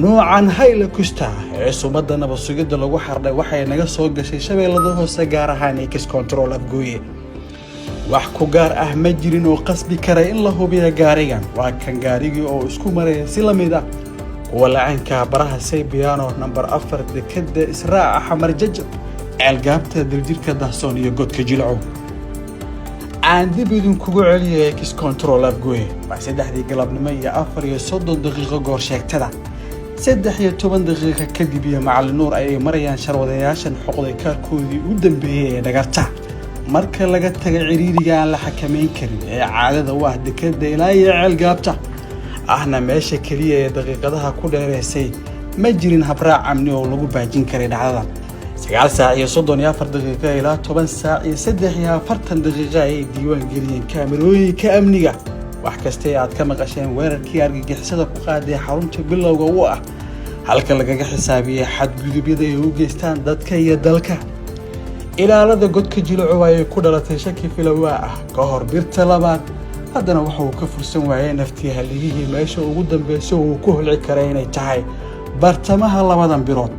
noocan hayla kusta ee sumadda nabad sugidda lagu xardhay waxay naga soo gashay shabeellada hoose gaar ahaan X control afgooye wax ku gaar ah ma jirin oo qasbi kara in la hubiyo gaarigan waa kan gaarigii oo isku maraya si la mid ah kuwa lacaynka baraha Saybiano number 4 dekada Israaca xamar jajab algaabta diljirka dahsoon iyo godka jilco aan dib idinkugu celiyay X control afgooye waa 3 galabnimo iyo 4 daqiiqo goor sheegtada 13 daqiiqo kadib iyo macallin nuur ay marayaan sharwadayaashan xoqday kaarkoodii u dambeeyay ee dhagarta marka laga tagay ciriiriga aan la xakameyn karin ee caadada waa dekada ilaa iyo algaabta ahna meesha kaliya ee daqiiqadaha ku dheereysay ma jirin habraac amni oo lagu baajin karay dhacdada 9 saac iyo 34 daqiiqo ilaa 10 saac iyo 43 daqiiqo ay diiwaan geliyeen kaamirooyinka amniga wax kasta aad ka maqasheen weerarkii argagixisada ku qaaday xarunta bilowga u ah halka lagaga xisaabiyay xadgudubyada ay u geystaan dadka iyo dalka ilaalada godka jilco ay ku dhalatay shaki filawa ah ka hor birta labaad haddana waxa uu ka fursan waayay naftii haligii meesha ugu dambeysay uu ku hulci karay inay tahay bartamaha labadan birood